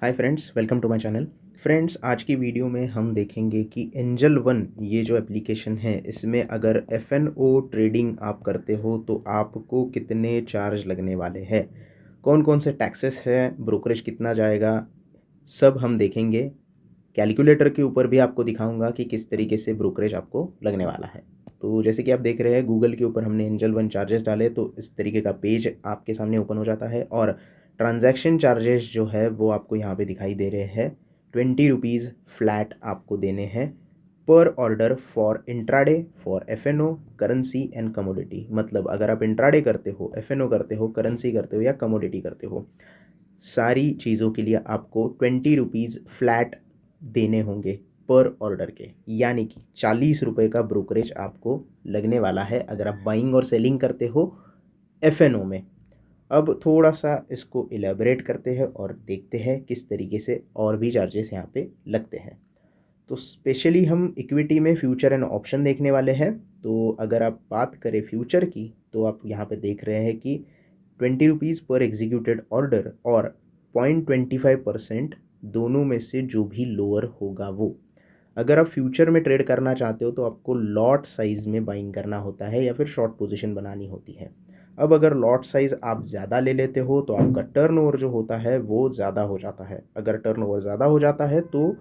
Hi friends, welcome to my channel. Friends, आज की video में हम देखेंगे कि एंजल वन ये जो एप्लीकेशन है, इसमें अगर एफ.एन.ओ ट्रेडिंग आप करते हो तो आपको कितने चार्ज लगने वाले हैं, कौन कौन से टैक्सेस हैं, ब्रोकरेज कितना जाएगा, सब हम देखेंगे। कैलकुलेटर के ऊपर भी आपको दिखाऊंगा कि किस तरीके से ब्रोकरेज आपको लगने वाला है। तो जैसे कि आप देख रहे हैं, गूगल के ऊपर हमने एंजल वन चार्जेस डाले तो इस तरीके का पेज आपके सामने ओपन हो जाता है और ट्रांजैक्शन चार्जेस जो है वो आपको यहाँ पे दिखाई दे रहे हैं। 20 रुपीज़ फ्लैट आपको देने हैं पर order for intraday, for F and O, currency and commodity. मतलब अगर आप इंट्राडे करते हो, एफ.एन.ओ करते हो, करेंसी करते हो या कमोडिटी करते हो, सारी चीज़ों के लिए आपको 20 रुपीज़ फ्लैट देने होंगे पर ऑर्डर के, यानी कि 40 रुपये का ब्रोकरेज आपको लगने वाला है अगर आप बाइंग और सेलिंग करते हो एफ.एन.ओ में। अब थोड़ा सा इसको इलेबोरेट करते हैं और देखते हैं किस तरीके से और भी चार्जेस यहाँ पे लगते हैं। तो स्पेशली हम इक्विटी में फ्यूचर एंड ऑप्शन देखने वाले हैं। तो अगर आप बात करें फ्यूचर की तो आप यहाँ पे देख रहे हैं कि 20 रुपीज़ पर एग्जीक्यूटेड ऑर्डर और 0.25% दोनों में से जो भी लोअर होगा वो। अगर आप फ्यूचर में ट्रेड करना चाहते हो तो आपको लॉट साइज़ में बाइंग करना होता है या फिर शॉर्ट पोजीशन बनानी होती है। अब अगर लॉट साइज़ आप ज़्यादा ले लेते हो तो आपका टर्नओवर जो होता है वो ज़्यादा हो जाता है। अगर टर्नओवर ज़्यादा हो जाता है तो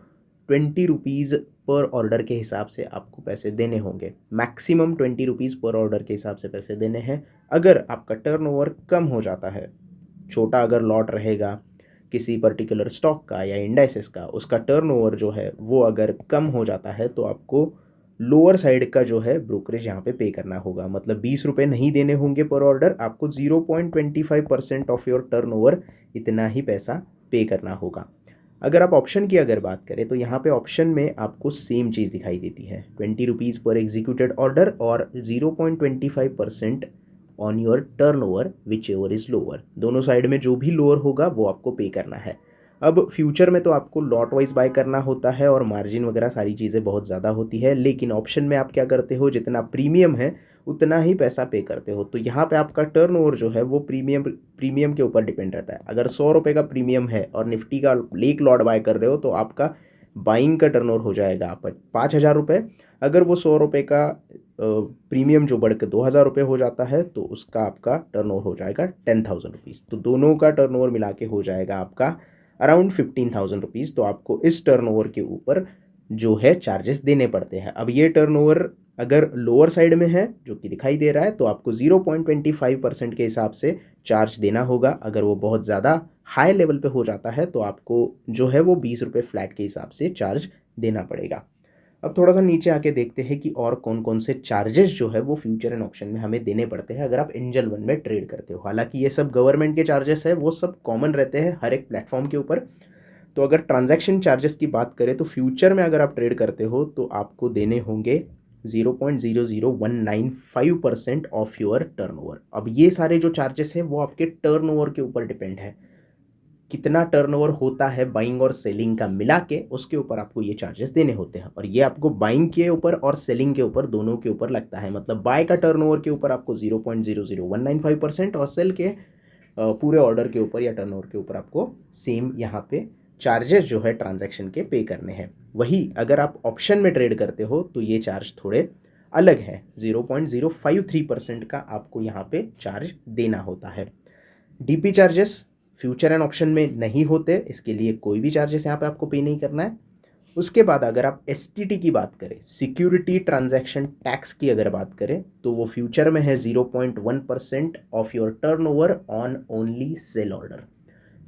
20 रुपीज़ पर ऑर्डर के हिसाब से आपको पैसे देने होंगे। मैक्सिमम 20 रुपीज़ पर ऑर्डर के हिसाब से पैसे देने हैं। अगर आपका टर्नओवर कम हो जाता है, छोटा अगर लॉट रहेगा किसी पर्टिकुलर स्टॉक का या इंडाइसेस का, उसका टर्नओवर जो है वो अगर कम हो जाता है तो आपको लोअर साइड का जो है ब्रोकरेज यहाँ पे करना होगा। मतलब 20 रुपये नहीं देने होंगे पर ऑर्डर, आपको 0.25% ऑफ योर टर्नओवर इतना ही पैसा पे करना होगा। अगर आप ऑप्शन की अगर बात करें तो यहाँ पे ऑप्शन में आपको सेम चीज़ दिखाई देती है, 20 रुपीज़ पर एग्जीक्यूटेड ऑर्डर और 0.25% on your turnover which ever is lower. दोनों साइड में जो भी लोअर होगा वो आपको पे करना है। अब फ्यूचर में तो आपको लॉट वाइज बाय करना होता है और मार्जिन वगैरह सारी चीज़ें बहुत ज़्यादा होती है, लेकिन ऑप्शन में आप क्या करते हो, जितना प्रीमियम है उतना ही पैसा पे करते हो। तो यहाँ पे आपका टर्नओवर जो है वो प्रीमियम प्रीमियम के ऊपर डिपेंड रहता है। अगर 100 रुपये का प्रीमियम है और निफ्टी का एक लॉट बाय कर रहे हो तो आपका बाइंग का टर्नओवर हो जाएगा आप 5,000 रुपये। अगर वो 100 रुपये का प्रीमियम जो बढ़ के 2,000 रुपये हो जाता है तो उसका आपका टर्नओवर हो जाएगा 10,000 रुपीज़। तो दोनों का टर्नओवर मिला के हो जाएगा आपका अराउंड 15,000 रुपीज़। तो आपको इस टर्नओवर के ऊपर जो है चार्जेस देने पड़ते हैं। अब ये टर्नओवर अगर लोअर साइड में है जो कि दिखाई दे रहा है तो आपको 0.25% के हिसाब से चार्ज देना होगा। अगर वो बहुत ज़्यादा हाई लेवल पे हो जाता है तो आपको जो है वो 20 रुपये फ्लैट के हिसाब से चार्ज देना पड़ेगा। अब थोड़ा सा नीचे आके देखते हैं कि और कौन कौन से चार्जेस जो है वो फ्यूचर एंड ऑप्शन में हमें देने पड़ते हैं अगर आप एंजल वन में ट्रेड करते हो। हालांकि ये सब गवर्नमेंट के चार्जेस है, वो सब कॉमन रहते हैं हर एक प्लेटफॉर्म के ऊपर। तो अगर ट्रांजैक्शन चार्जेस की बात करें तो फ्यूचर में अगर आप ट्रेड करते हो तो आपको देने होंगे 0.00195% ऑफ योर टर्नओवर। अब ये सारे जो चार्जेस है वो आपके टर्नओवर के ऊपर डिपेंड है, कितना टर्नओवर होता है बाइंग और सेलिंग का मिला के, उसके ऊपर आपको ये चार्जेस देने होते हैं। और ये आपको बाइंग के ऊपर और सेलिंग के ऊपर दोनों के ऊपर लगता है। मतलब बाय का टर्नओवर के ऊपर आपको 0.00195% और सेल के पूरे ऑर्डर के ऊपर या टर्नओवर के ऊपर आपको सेम यहाँ पे चार्जेस जो है ट्रांजैक्शन के पे करने हैं। वही अगर आप ऑप्शन में ट्रेड करते हो तो ये चार्ज थोड़े अलग है, 0.053% का आपको यहाँ पे चार्ज देना होता है। DP charges future and option में नहीं होते, इसके लिए कोई भी चार्जेस यहाँ पे आपको पे नहीं करना है। उसके बाद अगर आप एसटीटी की बात करें, सिक्योरिटी ट्रांजैक्शन टैक्स की अगर बात करें तो वो फ्यूचर में है 0.1% of your turnover on only sell order.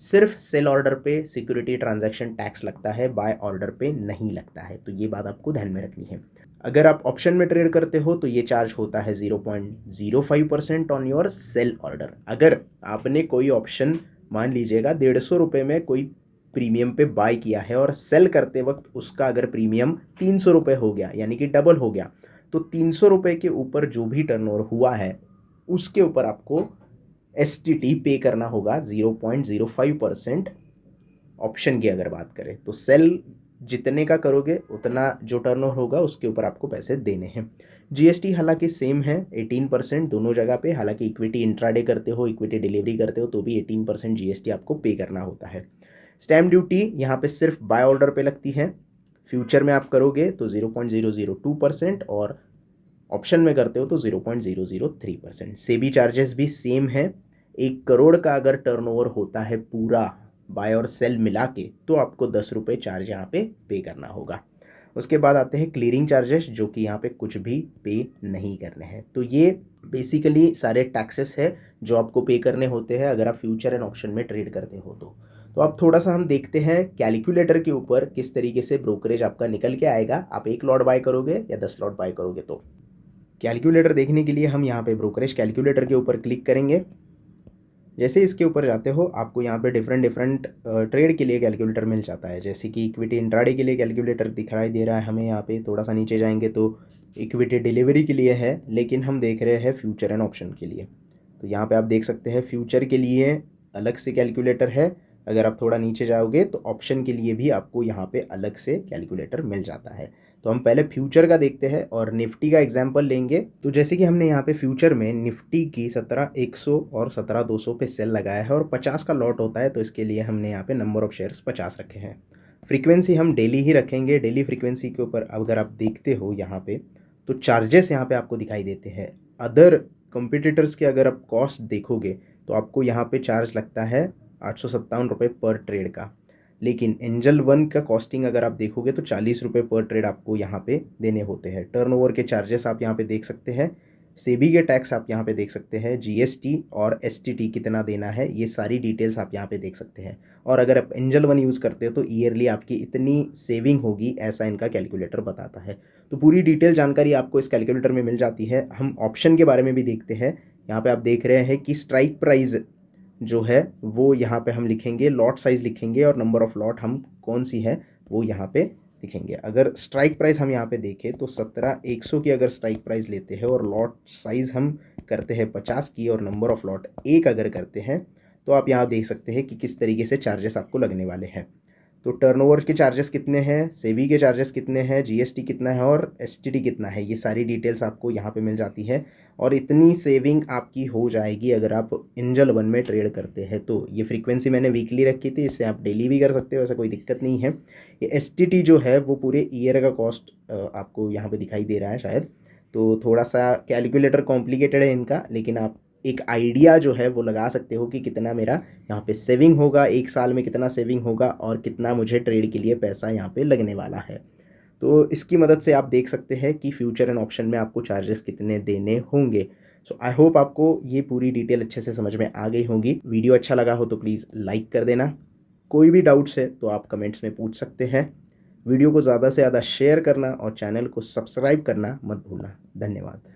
सिर्फ सेल ऑर्डर पे सिक्योरिटी ट्रांजैक्शन टैक्स लगता है, बाय ऑर्डर पे नहीं लगता है। तो ये बात आपको ध्यान में रखनी है। अगर आप ऑप्शन में ट्रेड करते हो तो ये चार्ज होता है 0.05% ऑन योर सेल ऑर्डर। अगर आपने कोई ऑप्शन मान लीजिएगा 150 रुपये में कोई प्रीमियम पे बाय किया है और सेल करते वक्त उसका अगर प्रीमियम 300 रुपये हो गया, यानी कि डबल हो गया, तो 300 रुपये के ऊपर जो भी टर्नओवर हुआ है उसके ऊपर आपको एसटीटी पे करना होगा 0.05%। ऑप्शन की अगर बात करें तो सेल जितने का करोगे उतना जो टर्नओवर होगा उसके ऊपर आपको पैसे देने हैं। जीएसटी हालांकि सेम है 18% दोनों जगह पे। हालांकि इक्विटी इंट्राडे करते हो, इक्विटी डिलीवरी करते हो तो भी 18% जीएसटी आपको पे करना होता है। स्टैम्प ड्यूटी यहाँ पे सिर्फ बाय ऑर्डर पे लगती है, फ्यूचर में आप करोगे तो 0.002% और ऑप्शन में करते हो तो 0.003%। सेबी चार्जेस भी सेम है। 1 करोड़ का अगर टर्नओवर होता है पूरा बाय और सेल मिला के तो आपको 10 रुपये चार्ज यहाँ पे करना होगा। उसके बाद आते हैं क्लियरिंग चार्जेस, जो कि यहाँ पे कुछ भी पे नहीं करने हैं। तो ये बेसिकली सारे टैक्सेस है जो आपको पे करने होते हैं अगर आप फ्यूचर एंड ऑप्शन में ट्रेड करते हो तो अब थोड़ा सा हम देखते हैं कैलकुलेटर के ऊपर किस तरीके से ब्रोकरेज आपका निकल के आएगा। आप 1 लॉट बाय करोगे या 10 लॉट बाय करोगे। तो कैलकुलेटर देखने के लिए हम यहाँ पे ब्रोकरेज कैलकुलेटर के ऊपर क्लिक करेंगे। जैसे इसके ऊपर जाते हो आपको यहाँ पे डिफरेंट ट्रेड के लिए कैलकुलेटर मिल जाता है, जैसे कि इक्विटी इंट्राडे के लिए कैलकुलेटर दिखाई दे रहा है हमें। यहाँ पे थोड़ा सा नीचे जाएंगे तो इक्विटी डिलीवरी के लिए है, लेकिन हम देख रहे हैं फ्यूचर एंड ऑप्शन के लिए। तो यहाँ पे आप देख सकते हैं फ्यूचर के लिए अलग से कैलकुलेटर है। अगर आप थोड़ा नीचे जाओगे तो ऑप्शन के लिए भी आपको यहाँ पे अलग से कैलकुलेटर मिल जाता है। तो हम पहले फ्यूचर का देखते हैं और निफ्टी का एग्जांपल लेंगे। तो जैसे कि हमने यहाँ पे फ्यूचर में निफ्टी की 17,100 और 17,200 पे सेल लगाया है और 50 का लॉट होता है, तो इसके लिए हमने यहाँ पे नंबर ऑफ शेयर्स 50 रखे हैं। फ्रीक्वेंसी हम डेली ही रखेंगे। डेली फ्रीक्वेंसी के ऊपर अगर आप देखते हो यहाँ पे तो चार्जेस यहाँ पे आपको दिखाई देते हैं। अदर कंपिटिटर्स के अगर आप कॉस्ट देखोगे तो आपको यहाँ पे चार्ज लगता है 857 रुपये पर ट्रेड का, लेकिन एंजल वन का कॉस्टिंग अगर आप देखोगे तो 40 रुपये पर ट्रेड आपको यहाँ पे देने होते हैं। टर्नओवर के चार्जेस आप यहाँ पे देख सकते हैं, सेबी के टैक्स आप यहाँ पे देख सकते हैं, जीएसटी और एसटीटी कितना देना है, ये सारी डिटेल्स आप यहाँ पे देख सकते हैं। और अगर आप एंजल वन यूज़ करते हो तो ईयरली आपकी इतनी सेविंग होगी, ऐसा इनका कैलकुलेटर बताता है। तो पूरी डिटेल जानकारी आपको इस कैलकुलेटर में मिल जाती है। हम ऑप्शन के बारे में भी देखते हैं। यहाँ पे आप देख रहे हैं कि स्ट्राइक प्राइस जो है वो यहाँ पे हम लिखेंगे, लॉट साइज़ लिखेंगे और नंबर ऑफ़ लॉट हम कौन सी है वो यहाँ पे लिखेंगे। अगर स्ट्राइक प्राइस हम यहाँ पे देखें तो 17,100 की अगर स्ट्राइक प्राइस लेते हैं और लॉट साइज़ हम करते हैं 50 की और नंबर ऑफ़ लॉट 1 अगर करते हैं तो आप यहाँ देख सकते हैं कि किस तरीके से चार्जेस आपको लगने वाले हैं। तो टर्नओवर के चार्जेस कितने हैं, सेबी के चार्जेस कितने हैं, जीएसटी कितना है और एसटीटी कितना है, ये सारी डिटेल्स आपको यहाँ पे मिल जाती है। और इतनी सेविंग आपकी हो जाएगी अगर आप एंजल वन में ट्रेड करते हैं। तो ये फ्रीक्वेंसी मैंने वीकली रखी थी, इससे आप डेली भी कर सकते हो, ऐसा कोई दिक्कत नहीं है। ये एसटीटी जो है वो पूरे ईयर का कॉस्ट आपको यहाँ पे दिखाई दे रहा है शायद। तो थोड़ा सा कैलकुलेटर कॉम्प्लिकेटेड है इनका, लेकिन आप एक आइडिया जो है वो लगा सकते हो कि कितना मेरा यहाँ पे सेविंग होगा, 1 साल में कितना सेविंग होगा और कितना मुझे ट्रेड के लिए पैसा यहाँ पे लगने वाला है। तो इसकी मदद से आप देख सकते हैं कि फ्यूचर एंड ऑप्शन में आपको चार्जेस कितने देने होंगे। सो आई होप आपको ये पूरी डिटेल अच्छे से समझ में आ गई होगी। वीडियो अच्छा लगा हो तो प्लीज़ लाइक कर देना। कोई भी डाउट्स है तो आप कमेंट्स में पूछ सकते हैं। वीडियो को ज़्यादा से ज़्यादा शेयर करना और चैनल को सब्सक्राइब करना मत भूलना। धन्यवाद।